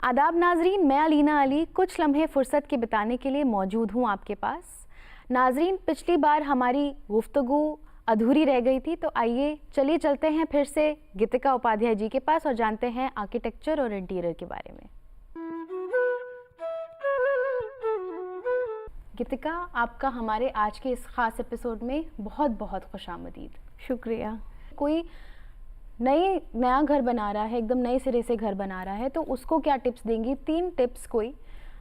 आदाब नाजरीन, मैं अलीना अली कुछ लम्हे फ़ुर्सत के बिताने के लिए मौजूद हूँ आपके पास। नाजरीन, पिछली बार हमारी गुफ्तगू अधूरी रह गई थी, तो आइए चलिए चलते हैं फिर से गीतिका उपाध्याय जी के पास और जानते हैं आर्किटेक्चर और इंटीरियर के बारे में। गीतिका, आपका हमारे आज के इस ख़ास एपिसोड में बहुत बहुत खुशामदीद। शुक्रिया। कोई नया घर बना रहा है, एकदम नए सिरे से घर बना रहा है, तो उसको क्या टिप्स देंगी? 3 टिप्स कोई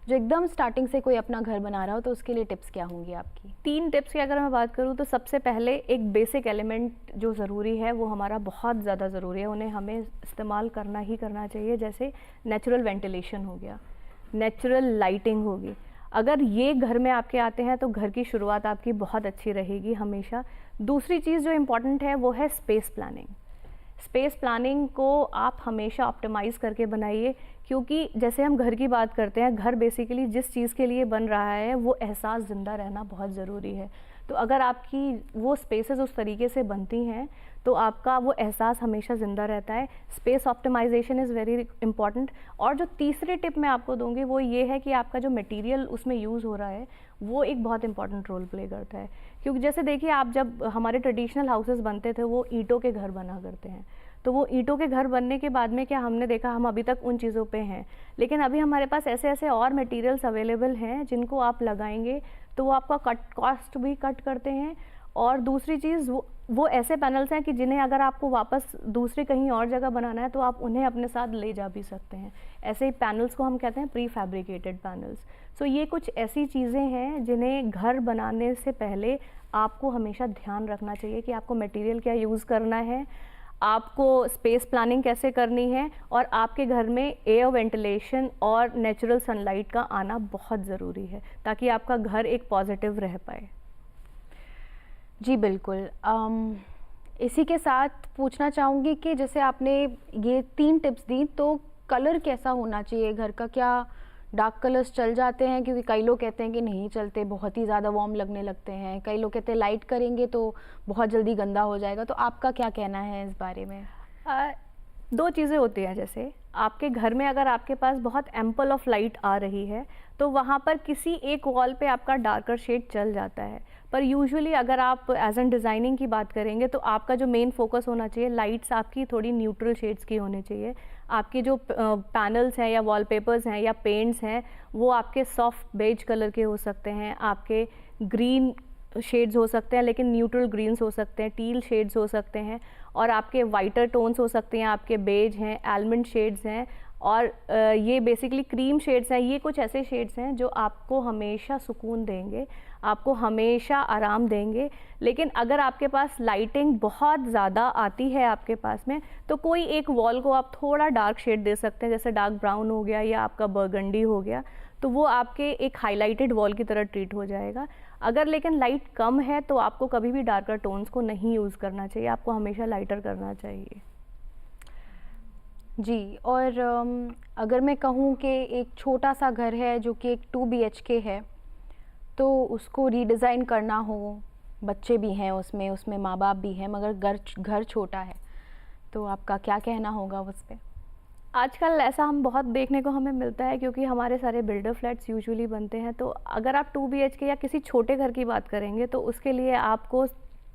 जो एकदम स्टार्टिंग से कोई अपना घर बना रहा हो, तो उसके लिए टिप्स क्या होंगी आपकी? 3 टिप्स की अगर मैं बात करूँ तो सबसे पहले एक बेसिक एलिमेंट जो ज़रूरी है वो हमारा बहुत ज़्यादा ज़रूरी है, उन्हें हमें इस्तेमाल करना ही करना चाहिए। जैसे नेचुरल वेंटिलेशन हो गया, नेचुरल लाइटिंग होगी। अगर ये घर में आपके आते हैं तो घर की शुरुआत आपकी बहुत अच्छी रहेगी हमेशा। दूसरी चीज़ जो इम्पॉर्टेंट है वो है स्पेस प्लानिंग। स्पेस प्लानिंग को आप हमेशा ऑप्टिमाइज़ करके बनाइए, क्योंकि जैसे हम घर की बात करते हैं, घर बेसिकली जिस चीज़ के लिए बन रहा है वो एहसास ज़िंदा रहना बहुत ज़रूरी है। तो अगर आपकी वो स्पेसेस उस तरीके से बनती हैं तो आपका वो एहसास हमेशा ज़िंदा रहता है। Space optimisation is very important. और जो तीसरी टिप मैं आपको दूंगी वो ये है कि आपका जो मटेरियल उसमें यूज़ हो रहा है वो एक बहुत इंपॉर्टेंट रोल प्ले करता है। क्योंकि जैसे देखिए, आप जब हमारे ट्रेडिशनल हाउसेस बनते थे वो ईंटों के घर बना करते हैं, तो वो ईंटों के घर बनने के बाद में क्या हमने देखा, हम अभी तक उन चीज़ों पे हैं, लेकिन अभी हमारे पास ऐसे ऐसे और मटेरियल्स अवेलेबल हैं जिनको आप लगाएंगे तो वो आपका कॉस्ट भी कट करते हैं। और दूसरी चीज़ वो ऐसे पैनल्स हैं कि जिन्हें अगर आपको वापस दूसरी कहीं और जगह बनाना है तो आप उन्हें अपने साथ ले जा भी सकते हैं। ऐसे ही पैनल्स को हम कहते हैं प्री फैब्रिकेटेड पैनल्स। सो ये कुछ ऐसी चीज़ें हैं जिन्हें घर बनाने से पहले आपको हमेशा ध्यान रखना चाहिए कि आपको मटेरियल क्या यूज़ करना है, आपको स्पेस प्लानिंग कैसे करनी है, और आपके घर में एयर वेंटिलेशन और नेचुरल सनलाइट का आना बहुत ज़रूरी है ताकि आपका घर एक पॉजिटिव रह पाए। जी बिल्कुल। इसी के साथ पूछना चाहूँगी कि जैसे आपने ये 3 टिप्स दी, तो कलर कैसा होना चाहिए घर का? क्या डार्क कलर्स चल जाते हैं? क्योंकि कई लोग कहते हैं कि नहीं चलते, बहुत ही ज़्यादा वार्म लगने लगते हैं। कई लोग कहते हैं लाइट करेंगे तो बहुत जल्दी गंदा हो जाएगा। तो आपका क्या कहना है इस बारे में? 2 चीज़ें होती हैं। जैसे आपके घर में अगर आपके पास बहुत एम्पल ऑफ लाइट आ रही है तो वहाँ पर किसी एक वॉल पे आपका डार्कर शेड चल जाता है, पर यूजुअली अगर आप एज एन डिज़ाइनिंग की बात करेंगे तो आपका जो मेन फोकस होना चाहिए, लाइट्स आपकी थोड़ी न्यूट्रल शेड्स की होनी चाहिए। आपके जो पैनल्स हैं या वॉलपेपर्स हैं या पेंट्स हैं वो आपके सॉफ्ट बेज कलर के हो सकते हैं, आपके ग्रीन शेड्स हो सकते हैं लेकिन न्यूट्रल ग्रीन्स हो सकते हैं, टील शेड्स हो सकते हैं, और आपके वाइटर टोन्स हो सकते हैं, आपके बेज हैं, आलमंड शेड्स हैं, और ये बेसिकली क्रीम शेड्स हैं। ये कुछ ऐसे शेड्स हैं जो आपको हमेशा सुकून देंगे, आपको हमेशा आराम देंगे। लेकिन अगर आपके पास लाइटिंग बहुत ज़्यादा आती है आपके पास में, तो कोई एक वॉल को आप थोड़ा डार्क शेड दे सकते हैं, जैसे डार्क ब्राउन हो गया या आपका बर्गंडी हो गया, तो वो आपके एक हाईलाइटेड वॉल की तरह ट्रीट हो जाएगा। अगर लेकिन लाइट कम है तो आपको कभी भी डार्कर टोन्स को नहीं यूज़ करना चाहिए, आपको हमेशा लाइटर करना चाहिए। जी। और अगर मैं कहूँ कि एक छोटा सा घर है जो कि एक 2 BHK है, तो उसको रीडिज़ाइन करना हो, बच्चे भी हैं उसमें माँ बाप भी हैं, मगर घर छोटा है, तो आपका क्या कहना होगा उस पे? आजकल ऐसा हम बहुत देखने को हमें मिलता है, क्योंकि हमारे सारे बिल्डर फ्लैट्स यूजुअली बनते हैं। तो अगर आप 2 BHK या किसी छोटे घर की बात करेंगे तो उसके लिए आपको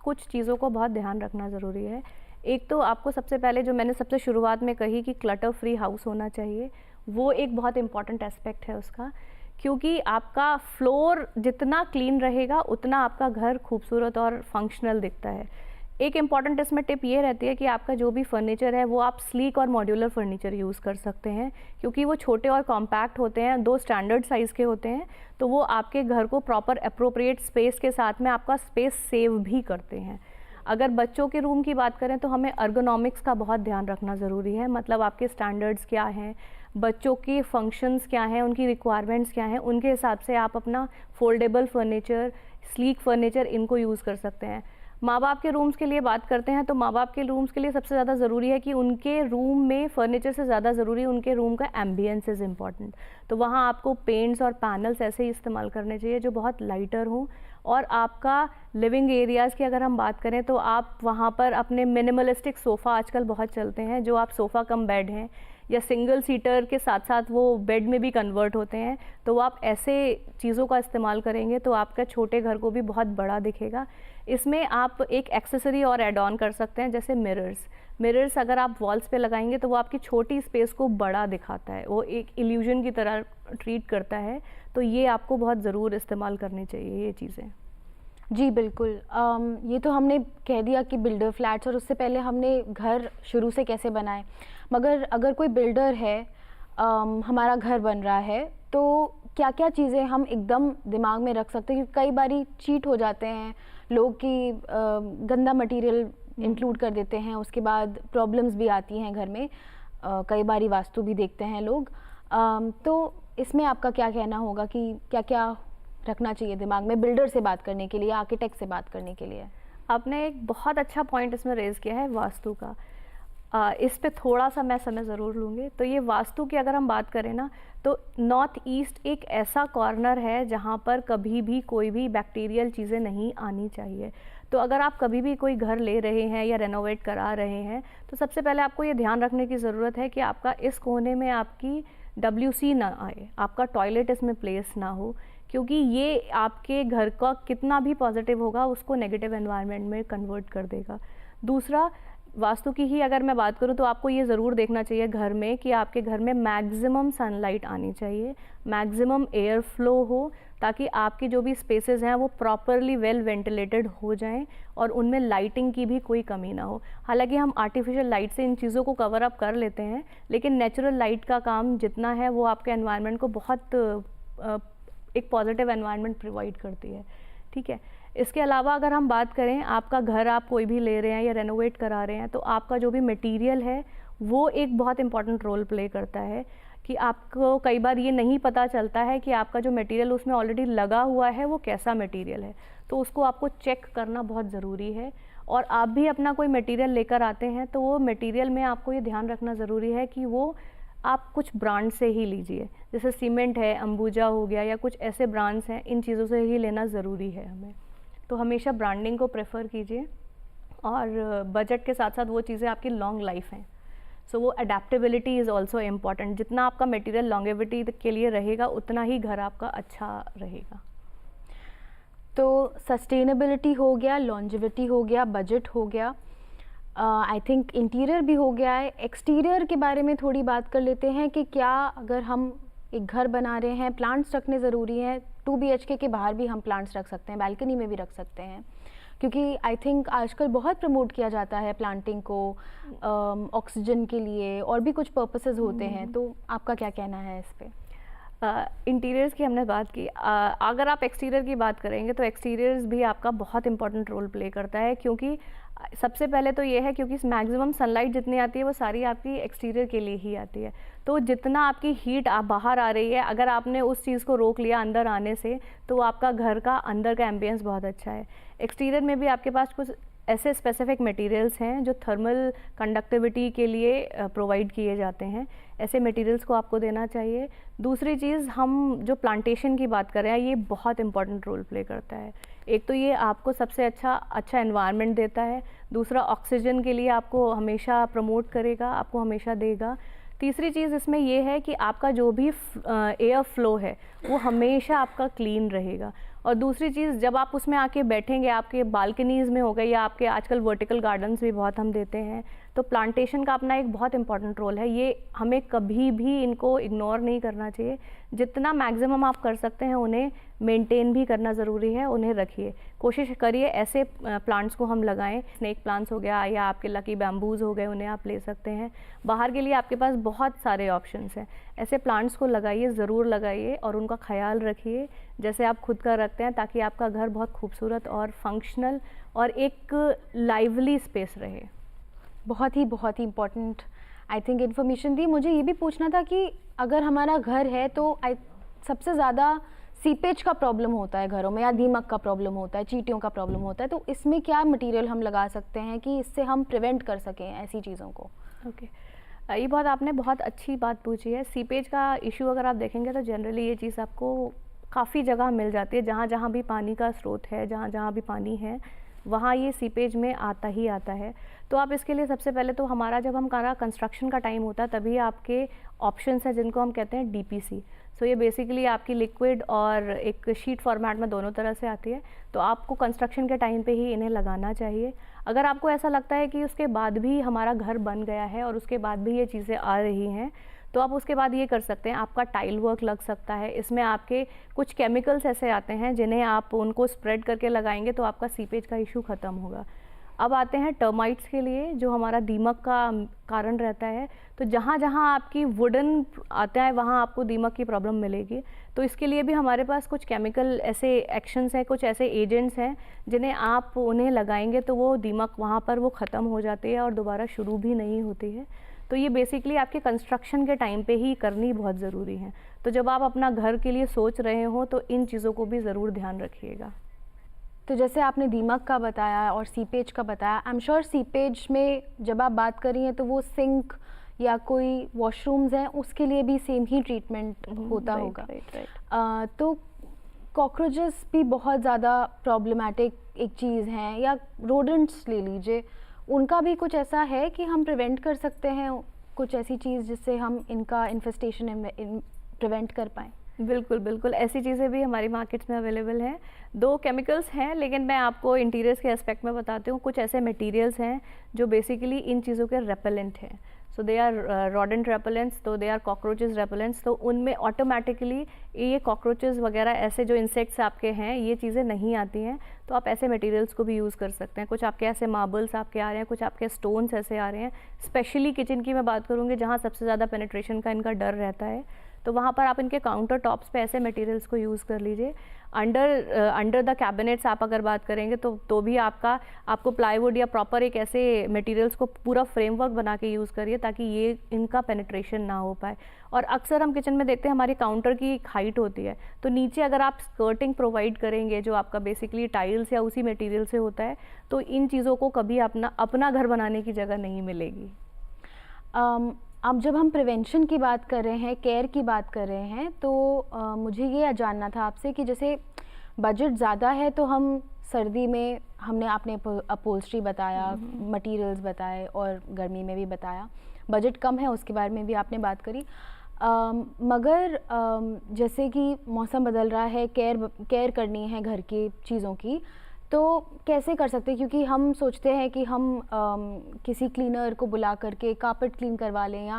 कुछ चीज़ों को बहुत ध्यान रखना ज़रूरी है। एक तो आपको सबसे पहले, जो मैंने सबसे शुरुआत में कही कि क्लटर फ्री हाउस होना चाहिए, वो एक बहुत इंपॉर्टेंट एस्पेक्ट है उसका, क्योंकि आपका फ्लोर जितना क्लीन रहेगा उतना आपका घर खूबसूरत और फंक्शनल दिखता है। एक इम्पॉर्टेंट इसमें टिप ये रहती है कि आपका जो भी फर्नीचर है वो आप स्लीक और मॉड्यूलर फर्नीचर यूज़ कर सकते हैं, क्योंकि वो छोटे और कॉम्पैक्ट होते हैं, 2 स्टैंडर्ड साइज़ के होते हैं, तो वो आपके घर को प्रॉपर अप्रोप्रिएट स्पेस के साथ में आपका स्पेस सेव भी करते हैं। अगर बच्चों के रूम की बात करें तो हमें अर्गोनॉमिक्स का बहुत ध्यान रखना ज़रूरी है, मतलब आपके स्टैंडर्ड्स क्या हैं, बच्चों के फंक्शंस क्या हैं, उनकी रिक्वायरमेंट्स क्या हैं, उनके हिसाब से आप अपना फोल्डेबल फर्नीचर, स्लीक फर्नीचर इनको यूज़ कर सकते हैं। माँ बाप के रूम्स के लिए बात करते हैं तो माँ बाप के रूम्स के लिए सबसे ज़्यादा ज़रूरी है कि उनके रूम में फर्नीचर से ज़्यादा ज़रूरी उनके रूम का एम्बियंस इज़ इम्पॉर्टेंट। तो वहाँ आपको पेंट्स और पैनल्स ऐसे ही इस्तेमाल करने चाहिए जो बहुत लाइटर हों। और आपका लिविंग एरियाज़ की अगर हम बात करें तो आप वहाँ पर अपने मिनिमलिस्टिक सोफ़ा आजकल बहुत चलते हैं, जो आप सोफ़ा कम बेड हैं या सिंगल सीटर के साथ साथ वो बेड में भी कन्वर्ट होते हैं, तो वो आप ऐसे चीज़ों का इस्तेमाल करेंगे तो आपका छोटे घर को भी बहुत बड़ा दिखेगा। इसमें आप एक एक्सेसरी और ऐड ऑन कर सकते हैं, जैसे मिरर्स अगर आप वॉल्स पे लगाएंगे तो वो आपकी छोटी स्पेस को बड़ा दिखाता है, वो एक इल्यूजन की तरह ट्रीट करता है। तो ये आपको बहुत ज़रूर इस्तेमाल करनी चाहिए ये चीज़ें। जी बिल्कुल। ये तो हमने कह दिया कि बिल्डर फ्लैट्स, और उससे पहले हमने घर शुरू से कैसे बनाए। मगर अगर कोई बिल्डर है, हमारा घर बन रहा है, तो क्या क्या चीज़ें हम एकदम दिमाग में रख सकते हैं, क्योंकि कई बारी चीट हो जाते हैं लोग कि गंदा मटेरियल इंक्लूड कर देते हैं, उसके बाद प्रॉब्लम्स भी आती हैं घर में। कई बारी वास्तु भी देखते हैं लोग। तो इसमें आपका क्या कहना होगा कि क्या क्या रखना चाहिए दिमाग में बिल्डर से बात करने के लिए, आर्किटेक्ट से बात करने के लिए? आपने एक बहुत अच्छा पॉइंट इसमें रेज़ किया है वास्तु का। इस पे थोड़ा सा मैं समय ज़रूर लूँगी। तो ये वास्तु की अगर हम बात करें ना, तो नॉर्थ ईस्ट एक ऐसा कॉर्नर है जहाँ पर कभी भी कोई भी बैक्टीरियल चीज़ें नहीं आनी चाहिए। तो अगर आप कभी भी कोई घर ले रहे हैं या रेनोवेट करा रहे हैं, तो सबसे पहले आपको ये ध्यान रखने की ज़रूरत है कि आपका इस कोने में आपकी WC ना आए, आपका टॉयलेट इसमें प्लेस ना हो, क्योंकि ये आपके घर का कितना भी पॉजिटिव होगा उसको नेगेटिव एनवायरनमेंट में कन्वर्ट कर देगा। दूसरा, वास्तु की ही अगर मैं बात करूँ तो आपको ये ज़रूर देखना चाहिए घर में कि आपके घर में मैक्सिमम सनलाइट आनी चाहिए, मैक्सिमम एयर फ्लो हो, ताकि आपकी जो भी स्पेसेस हैं वो प्रॉपरली वेल वेंटिलेटेड हो जाएं और उनमें लाइटिंग की भी कोई कमी ना हो। हालांकि हम आर्टिफिशियल लाइट से इन चीज़ों को कवर अप कर लेते हैं, लेकिन नेचुरल लाइट का काम जितना है वो आपके एनवायरनमेंट को बहुत एक पॉजिटिव एनवायरनमेंट प्रोवाइड करती है। ठीक है। इसके अलावा अगर हम बात करें, आपका घर आप कोई भी ले रहे हैं या रेनोवेट करा रहे हैं, तो आपका जो भी मटेरियल है वो एक बहुत इंपॉर्टेंट रोल प्ले करता है कि आपको कई बार ये नहीं पता चलता है कि आपका जो मटेरियल उसमें ऑलरेडी लगा हुआ है वो कैसा मटेरियल है, तो उसको आपको चेक करना बहुत ज़रूरी है। और आप भी अपना कोई मटेरियल लेकर आते हैं तो वो मटेरियल में आपको ये ध्यान रखना ज़रूरी है कि वो आप कुछ ब्रांड से ही लीजिए, जैसे सीमेंट है, अंबुजा हो गया, या कुछ ऐसे ब्रांड्स हैं, इन चीज़ों से ही लेना ज़रूरी है हमें। तो हमेशा ब्रांडिंग को प्रेफर कीजिए, और बजट के साथ साथ वो चीज़ें आपकी लॉन्ग लाइफ हैं। सो वो अडेप्टेबिलिटी इज़ ऑल्सो इम्पॉर्टेंट। जितना आपका मटेरियल लॉन्गेविटी के लिए रहेगा उतना ही घर आपका अच्छा रहेगा। तो सस्टेनेबिलिटी हो गया, लॉन्जेविटी हो गया, बजट हो गया, आई थिंक इंटीरियर भी हो गया है। एक्सटीरियर के बारे में थोड़ी बात कर लेते हैं कि क्या अगर हम एक घर बना रहे हैं, प्लांट्स रखने ज़रूरी हैं। 2 BHK के बाहर भी हम प्लांट्स रख सकते हैं, बालकनी में भी रख सकते हैं, क्योंकि आई थिंक आजकल बहुत प्रमोट किया जाता है प्लांटिंग को, ऑक्सीजन के लिए और भी कुछ पर्पसेस होते हैं। तो आपका क्या कहना है इस पे? इंटीरियर्स की हमने बात की। अगर आप एक्सटीरियर की बात करेंगे तो एक्सटीरियर्स भी आपका बहुत इंपॉर्टेंट रोल प्ले करता है, क्योंकि सबसे पहले तो ये है क्योंकि मैक्सिमम सनलाइट जितनी आती है वो सारी आपकी एक्सटीरियर के लिए ही आती है। तो जितना आपकी हीट आप बाहर आ रही है, अगर आपने उस चीज़ को रोक लिया अंदर आने से, तो आपका घर का अंदर का एम्बियंस बहुत अच्छा है। एक्सटीरियर में भी आपके पास कुछ ऐसे स्पेसिफिक मटेरियल्स हैं जो थर्मल कंडक्टिविटी के लिए प्रोवाइड किए जाते हैं, ऐसे मटेरियल्स को आपको देना चाहिए। दूसरी चीज़, हम जो प्लांटेशन की बात कर रहे हैं, ये बहुत इंपॉर्टेंट रोल प्ले करता है। एक तो ये आपको सबसे अच्छा एनवायरनमेंट देता है, दूसरा ऑक्सीजन के लिए आपको हमेशा प्रमोट करेगा, आपको हमेशा देगा। तीसरी चीज़ इसमें ये है कि आपका जो भी एयर फ्लो है वो हमेशा आपका क्लीन रहेगा। और दूसरी चीज़, जब आप उसमें आके बैठेंगे, आपके बालकनीज़ में हो गए या आपके आजकल वर्टिकल गार्डन्स भी बहुत हम देते हैं, तो प्लांटेशन का अपना एक बहुत इंपॉर्टेंट रोल है। ये हमें कभी भी इनको इग्नोर नहीं करना चाहिए। जितना मैक्सिमम आप कर सकते हैं उन्हें मेंटेन भी करना ज़रूरी है, उन्हें रखिए। कोशिश करिए ऐसे प्लांट्स को हम लगाएं, स्नेक प्लांट्स हो गया या आपके लकी बैम्बूज हो गए, उन्हें आप ले सकते हैं। बाहर के लिए आपके पास बहुत सारे ऑप्शंस हैं, ऐसे प्लांट्स को लगाइए, ज़रूर लगाइए और उनका ख्याल रखिए जैसे आप खुद का रखते हैं, ताकि आपका घर बहुत खूबसूरत और फंक्शनल और एक लाइवली स्पेस रहे। बहुत ही इम्पोर्टेंट आई थिंक इन्फॉर्मेशन दी। मुझे ये भी पूछना था कि अगर हमारा घर है तो सबसे ज़्यादा सीपेज का प्रॉब्लम होता है घरों में, या दीमक का प्रॉब्लम होता है, चींटियों का प्रॉब्लम होता है, तो इसमें क्या मटेरियल हम लगा सकते हैं कि इससे हम प्रिवेंट कर सकें ऐसी चीज़ों को? ओके, ये आपने बहुत अच्छी बात पूछी है। सीपेज का इशू अगर आप देखेंगे तो जनरली ये चीज़ आपको काफ़ी जगह मिल जाती है, जहाँ जहाँ भी पानी का स्रोत है, जहाँ जहाँ भी पानी है, वहाँ ये सीपेज में आता ही आता है। तो आप इसके लिए सबसे पहले तो हमारा जब हमारा कंस्ट्रक्शन का टाइम होता है तभी आपके ऑप्शंस हैं जिनको हम कहते हैं डीपीसी। सो ये बेसिकली आपकी लिक्विड और एक शीट फॉर्मेट में दोनों तरह से आती है। तो आपको कंस्ट्रक्शन के टाइम पे ही इन्हें लगाना चाहिए। अगर आपको ऐसा लगता है कि उसके बाद भी हमारा घर बन गया है और उसके बाद भी ये चीज़ें आ रही हैं, तो आप उसके बाद ये कर सकते हैं, आपका टाइल वर्क लग सकता है। इसमें आपके कुछ केमिकल्स ऐसे आते हैं जिन्हें आप उनको स्प्रेड करके लगाएंगे तो आपका सीपेज का इशू ख़त्म होगा। अब आते हैं टर्माइट्स के लिए, जो हमारा दीमक का कारण रहता है। तो जहाँ जहाँ आपकी वुडन आता है वहाँ आपको दीमक की प्रॉब्लम मिलेगी। तो इसके लिए भी हमारे पास कुछ केमिकल ऐसे एक्शंस हैं, कुछ ऐसे एजेंट्स हैं जिन्हें आप उन्हें लगाएंगे तो वो दीमक वहाँ पर वो ख़त्म हो जाती है और दोबारा शुरू भी नहीं होती है। तो ये बेसिकली आपके कंस्ट्रक्शन के टाइम पे ही करनी बहुत ज़रूरी है। तो जब आप अपना घर के लिए सोच रहे हो तो इन चीज़ों को भी ज़रूर ध्यान रखिएगा। तो जैसे आपने दीमक का बताया और सीपेज का बताया, आई एम श्योर सीपेज में जब आप बात कर रही हैं तो वो सिंक या कोई वॉशरूम्स हैं उसके लिए भी सेम ही ट्रीटमेंट होता होगा। तो कॉकरोचेस भी बहुत ज़्यादा प्रॉब्लमेटिक एक चीज़ हैं, या रोडेंट्स ले लीजिए, उनका भी कुछ ऐसा है कि हम प्रिवेंट कर सकते हैं कुछ ऐसी चीज़ जिससे हम इनका इन्फेस्टेशन प्रिवेंट कर पाएँ? बिल्कुल, बिल्कुल, ऐसी चीज़ें भी हमारी मार्केट्स में अवेलेबल हैं। 2 केमिकल्स हैं, लेकिन मैं आपको इंटीरियर्स के एस्पेक्ट में बताती हूँ। कुछ ऐसे मटेरियल्स हैं जो बेसिकली इन चीज़ों के रेपेलेंट हैं। सो दे आर रोडेंट रेपेलेंट्स, तो दे आर कॉकरोचेस रेपेलेंट्स। तो उनमें ऑटोमेटिकली ये कॉकरोचेस वगैरह ऐसे जो इंसेक्ट्स आपके हैं ये चीज़ें नहीं आती हैं। तो आप ऐसे मटेरियल्स को भी यूज़ कर सकते हैं। कुछ आपके ऐसे मार्बल्स आपके आ रहे हैं, कुछ आपके स्टोन्स ऐसे आ रहे हैं। स्पेशली किचन की मैं बात करूँगी जहाँ सबसे ज़्यादा पेनिट्रेशन का इनका डर रहता है, तो वहाँ पर आप इनके काउंटर टॉप्स पे ऐसे मटेरियल्स को यूज़ कर लीजिए। अंडर द कैबिनेट्स आप अगर बात करेंगे तो भी आपको प्लाईवुड या प्रॉपर एक ऐसे मटेरियल्स को पूरा फ्रेमवर्क बना के यूज़ करिए ताकि ये इनका पेनिट्रेशन ना हो पाए। और अक्सर हम किचन में देखते हैं हमारी काउंटर की एक हाइट होती है, तो नीचे अगर आप स्कर्टिंग प्रोवाइड करेंगे जो आपका बेसिकली टाइल्स या उसी मटेरियल से होता है, तो इन चीज़ों को कभी अपना घर बनाने की जगह नहीं मिलेगी। अब जब हम प्रिवेंशन की बात कर रहे हैं, केयर की बात कर रहे हैं, तो मुझे ये जानना था आपसे कि जैसे बजट ज़्यादा है तो हम सर्दी में आपने अपहोल्स्ट्री बताया, मटेरियल्स बताए और गर्मी में भी बताया। बजट कम है उसके बारे में भी आपने बात करी। मगर जैसे कि मौसम बदल रहा है, केयर करनी है घर की चीज़ों की, तो कैसे कर सकते हैं? क्योंकि हम सोचते हैं कि हम किसी क्लीनर को बुला करके कारपेट क्लीन करवा लें या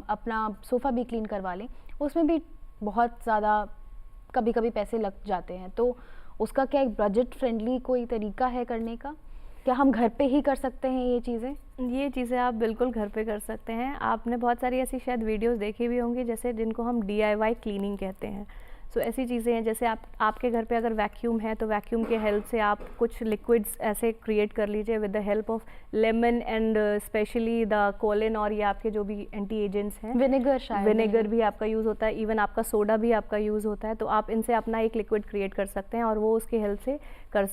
अपना सोफ़ा भी क्लीन करवा लें, उसमें भी बहुत ज़्यादा कभी कभी पैसे लग जाते हैं। तो उसका क्या एक बजट फ्रेंडली कोई तरीका है करने का? क्या हम घर पे ही कर सकते हैं ये चीज़ें? ये चीज़ें आप बिल्कुल घर पे कर सकते हैं। आपने बहुत सारी ऐसी शायद वीडियोस देखी भी होंगी जैसे जिनको हम DIY क्लीनिंग कहते हैं। सो ऐसी चीज़ें हैं जैसे आपके घर पे अगर वैक्यूम है तो वैक्यूम के हेल्प से आप कुछ लिक्विड्स ऐसे क्रिएट कर लीजिए with the help of lemon and specially the Colin, और ये आपके जो भी एंटी एजेंट्स हैं, विनेगर भी आपका यूज़ होता है, इवन आपका सोडा भी आपका यूज़ होता है। तो आप इनसे अपना एक लिक्विड क्रिएट कर सकते हैं और वो उसकी हेल्प से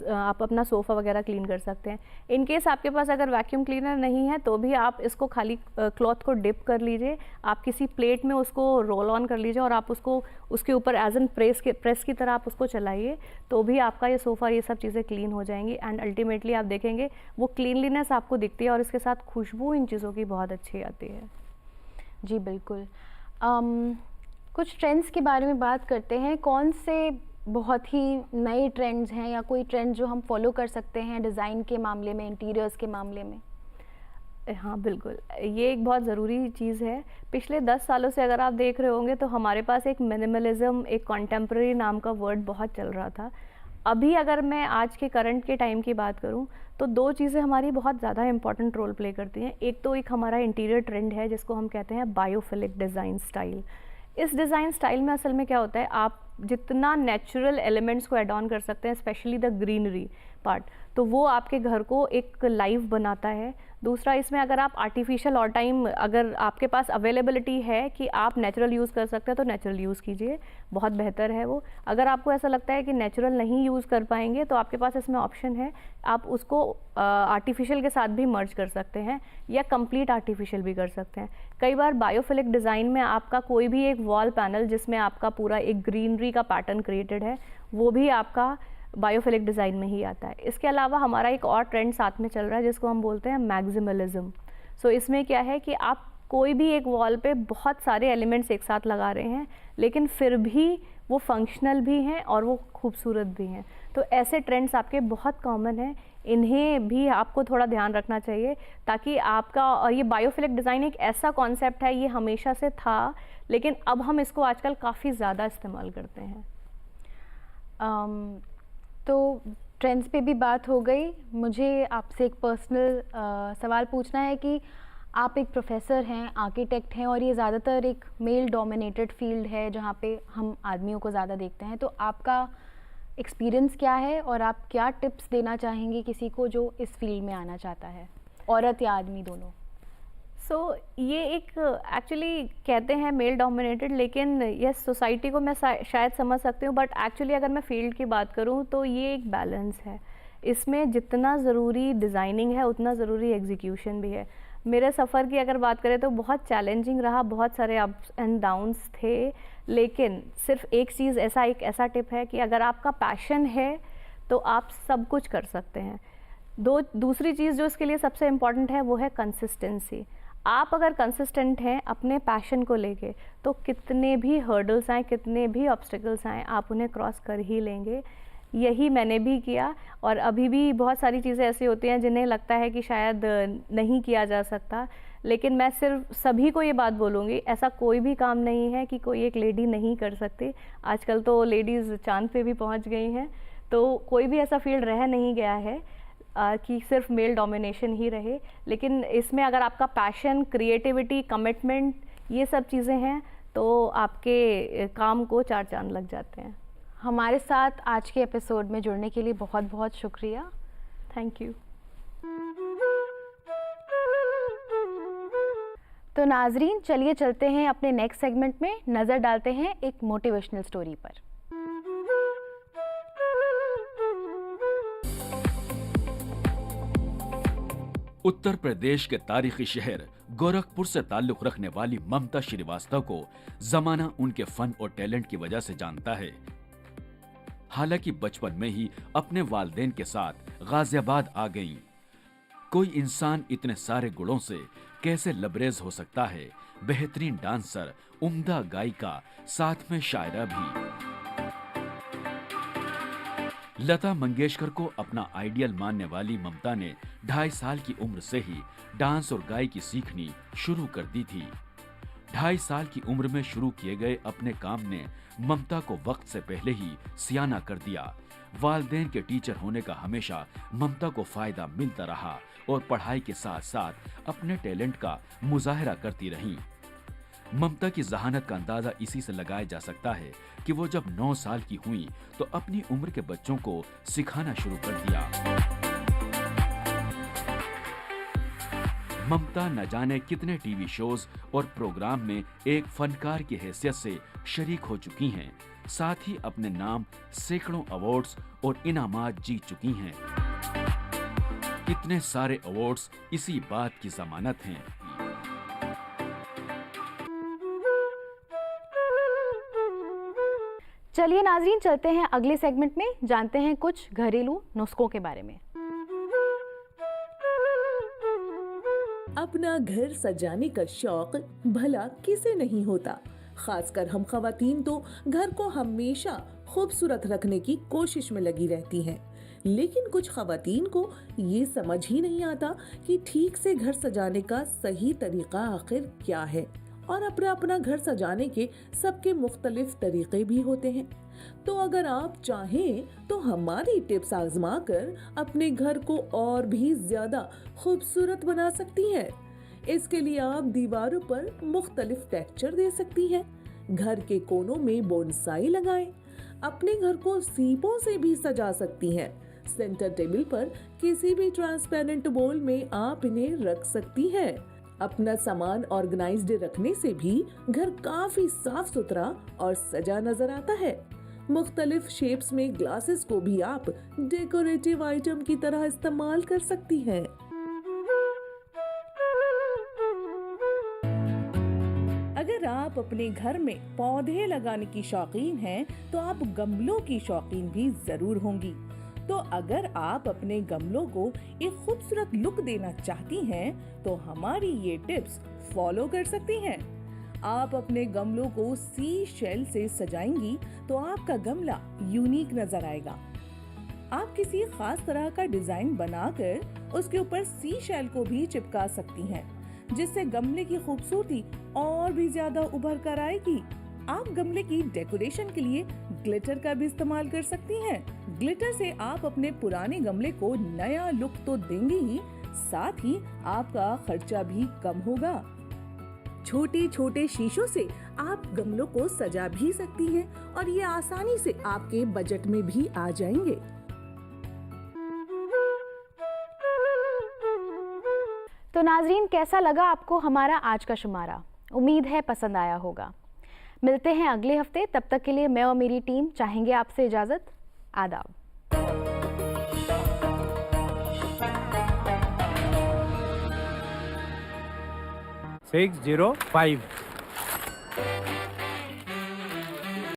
आप अपना सोफ़ा वगैरह क्लीन कर सकते हैं। इन केस आपके पास अगर वैक्यूम क्लीनर नहीं है तो भी आप इसको खाली क्लॉथ को डिप कर लीजिए, आप किसी प्लेट में उसको रोल ऑन कर लीजिए और आप उसको उसके ऊपर एज एन प्रेस की तरह आप उसको चलाइए, तो भी आपका ये सोफ़ा ये सब चीज़ें क्लीन हो जाएंगी। एंड अल्टीमेटली आप देखेंगे वो क्लीनलीनेस आपको दिखती है और इसके साथ खुशबू इन चीज़ों की बहुत अच्छी आती है। जी बिल्कुल। कुछ ट्रेंड्स के बारे में बात करते हैं। कौन से बहुत ही नए ट्रेंड्स हैं या कोई ट्रेंड जो हम फॉलो कर सकते हैं डिज़ाइन के मामले में, इंटीरियर्स के मामले में? हाँ बिल्कुल, ये एक बहुत ज़रूरी चीज़ है। पिछले 10 सालों से अगर आप देख रहे होंगे तो हमारे पास एक मिनिमलिज़म, एक कॉन्टेम्प्रेरी नाम का वर्ड बहुत चल रहा था। अभी अगर मैं आज के करंट के टाइम की बात करूं तो 2 चीज़ें हमारी बहुत ज़्यादा इंपॉर्टेंट रोल प्ले करती हैं। एक तो एक हमारा इंटीरियर ट्रेंड है जिसको हम कहते हैं बायोफिलिक डिज़ाइन स्टाइल। इस डिज़ाइन स्टाइल में असल में क्या होता है, आप जितना नेचुरल एलिमेंट्स को ऐड ऑन कर सकते हैं, स्पेशली द ग्रीनरी पार्ट, तो वो आपके घर को एक लाइव बनाता है। दूसरा, इसमें अगर आप आर्टिफिशियल और टाइम अगर आपके पास अवेलेबिलिटी है कि आप नेचुरल यूज़ कर सकते हैं तो नेचुरल यूज़ कीजिए, बहुत बेहतर है वो। अगर आपको ऐसा लगता है कि नेचुरल नहीं यूज़ कर पाएंगे तो आपके पास इसमें ऑप्शन है, आप उसको आर्टिफिशियल के साथ भी मर्ज कर सकते हैं या कंप्लीट आर्टिफिशियल भी कर सकते हैं। कई बार बायोफिलिक डिज़ाइन में आपका कोई भी एक वॉल पैनल जिसमें आपका पूरा एक ग्रीनरी का पैटर्न क्रिएटेड है, वो भी आपका बायोफिलिक डिज़ाइन में ही आता है। इसके अलावा हमारा एक और ट्रेंड साथ में चल रहा है जिसको हम बोलते हैं मैक्सिमलिज्म। सो इसमें क्या है कि आप कोई भी एक वॉल पे बहुत सारे एलिमेंट्स एक साथ लगा रहे हैं, लेकिन फिर भी वो फंक्शनल भी हैं और वो खूबसूरत भी हैं। तो ऐसे ट्रेंड्स आपके बहुत कॉमन हैं, इन्हें भी आपको थोड़ा ध्यान रखना चाहिए ताकि आपका, और ये बायोफिलिक डिज़ाइन एक ऐसा कॉन्सेप्ट है, ये हमेशा से था, लेकिन अब हम इसको आजकल काफ़ी ज़्यादा इस्तेमाल करते हैं। तो ट्रेंड्स पे भी बात हो गई। मुझे आपसे एक पर्सनल सवाल पूछना है कि आप एक प्रोफेसर हैं, आर्किटेक्ट हैं, और ये ज़्यादातर एक मेल डोमिनेटेड फील्ड है जहाँ पे हम आदमियों को ज़्यादा देखते हैं। तो आपका एक्सपीरियंस क्या है और आप क्या टिप्स देना चाहेंगे किसी को जो इस फील्ड में आना चाहता है, औरत या आदमी दोनों? ये एक एक्चुअली कहते हैं मेल डोमिनेटेड, लेकिन यस सोसाइटी को मैं शायद समझ सकती हूँ, बट एक्चुअली अगर मैं फील्ड की बात करूँ तो ये एक बैलेंस है। इसमें जितना ज़रूरी डिज़ाइनिंग है उतना ज़रूरी एग्जीक्यूशन भी है। मेरे सफ़र की अगर बात करें तो बहुत चैलेंजिंग रहा, बहुत सारे अप्स एंड डाउन्स थे, लेकिन सिर्फ एक चीज़, एक ऐसा टिप है कि अगर आपका पैशन है तो आप सब कुछ कर सकते हैं। दूसरी चीज़ जो इसके लिए सबसे इम्पॉर्टेंट है वो है कंसिस्टेंसी। आप अगर कंसिस्टेंट हैं अपने पैशन को लेके तो कितने भी हर्डल्स आएँ, कितने भी ऑब्स्टिकल्स आएँ, आप उन्हें क्रॉस कर ही लेंगे। यही मैंने भी किया, और अभी भी बहुत सारी चीज़ें ऐसी होती हैं जिन्हें लगता है कि शायद नहीं किया जा सकता, लेकिन मैं सिर्फ सभी को ये बात बोलूँगी, ऐसा कोई भी काम नहीं है कि कोई एक लेडी नहीं कर सकती। आजकल तो लेडीज़ चाँद पे भी पहुँच गई हैं, तो कोई भी ऐसा फील्ड रह नहीं गया है कि सिर्फ मेल डोमिनेशन ही रहे। लेकिन इसमें अगर आपका पैशन, क्रिएटिविटी, कमिटमेंट, ये सब चीज़ें हैं तो आपके काम को चार चांद लग जाते हैं। हमारे साथ आज के एपिसोड में जुड़ने के लिए बहुत बहुत शुक्रिया। Thank you. तो नाजरीन, चलिए चलते हैं अपने नेक्स्ट सेगमेंट में, नज़र डालते हैं एक मोटिवेशनल स्टोरी पर। उत्तर प्रदेश के तारीखी शहर गोरखपुर से ताल्लुक रखने वाली ममता श्रीवास्तव को जमाना उनके फन और टैलेंट की वजह से जानता है। हालांकि बचपन में ही अपने वालिदैन के साथ गाजियाबाद आ गईं। कोई इंसान इतने सारे गुणों से कैसे लबरेज हो सकता है? बेहतरीन डांसर, उम्दा गायिका, साथ में शायरा भी। लता मंगेशकर को अपना आइडियल मानने वाली ममता ने 2.5 साल की उम्र से ही डांस और गायकी सीखनी शुरू कर दी थी। 2.5 साल की उम्र में शुरू किए गए अपने काम ने ममता को वक्त से पहले ही सियाना कर दिया। वालिदैन के टीचर होने का हमेशा ममता को फायदा मिलता रहा और पढ़ाई के साथ साथ अपने टैलेंट का मुजाहरा करती रहीं। ममता की जहानत का अंदाजा इसी से लगाया जा सकता है कि वो जब 9 साल की हुई तो अपनी उम्र के बच्चों को सिखाना शुरू कर दिया। ममता न जाने कितने टीवी शोज और प्रोग्राम में एक फनकार की हैसियत से शरीक हो चुकी हैं, साथ ही अपने नाम सैकड़ों अवार्ड्स और इनामात जीत चुकी हैं। इतने सारे अवार्ड्स इसी बात की जमानत हैं। चलिए नाजरीन, चलते हैं अगले सेगमेंट में, जानते हैं कुछ घरेलू नुस्खों के बारे में। अपना घर सजाने का शौक भला किसे नहीं होता। खासकर हम खवातीन तो घर को हमेशा खूबसूरत रखने की कोशिश में लगी रहती हैं। लेकिन कुछ खवातीन को ये समझ ही नहीं आता कि ठीक से घर सजाने का सही तरीका आखिर क्या है, और अपना अपना घर सजाने के सबके मुख्तलिफ तरीके भी होते हैं। तो अगर आप चाहें तो हमारी टिप्स आजमा कर अपने घर को और भी ज्यादा खूबसूरत बना सकती हैं। इसके लिए आप दीवारों पर मुख्तलिफ टेक्सचर दे सकती हैं, घर के कोनों में बोनसाई लगाएं, अपने घर को सीपों से भी सजा सकती हैं। सेंटर टेबल पर किसी भी ट्रांसपेरेंट बोल में आप इन्हें रख सकती हैं। अपना सामान ऑर्गेनाइज्ड रखने से भी घर काफी साफ सुथरा और सजा नजर आता है। मुख्तलिफ शेप्स में ग्लासेस को भी आप डेकोरेटिव आइटम की तरह इस्तेमाल कर सकती हैं। अगर आप आप अपने घर में पौधे लगाने की शौकीन हैं, तो आप गमलों की शौकीन भी जरूर होंगी। तो अगर आप अपने गमलों को एक खूबसूरत लुक देना चाहती हैं, तो हमारी ये टिप्स फॉलो कर सकती हैं। आप अपने गमलों को सी शेल से सजाएंगी तो आपका गमला यूनिक नजर आएगा। आप किसी खास तरह का डिजाइन बनाकर उसके ऊपर सी शेल को भी चिपका सकती हैं, जिससे गमले की खूबसूरती और भी ज्यादा उभर कर आएगी। आप गमले की डेकोरेशन के लिए ग्लिटर का भी इस्तेमाल कर सकती हैं। ग्लिटर से आप अपने पुराने गमले को नया लुक तो देंगे ही, साथ ही आपका खर्चा भी कम होगा। छोटे छोटे शीशों से आप गमलों को सजा भी सकती हैं और ये आसानी से आपके बजट में भी आ जाएंगे। तो नाजरीन, कैसा लगा आपको हमारा आज का शुमारा? उम्मीद है पसंद आया होगा। मिलते हैं अगले हफ्ते, तब तक के लिए मैं और मेरी टीम चाहेंगे आपसे इजाजत। आदाब। 605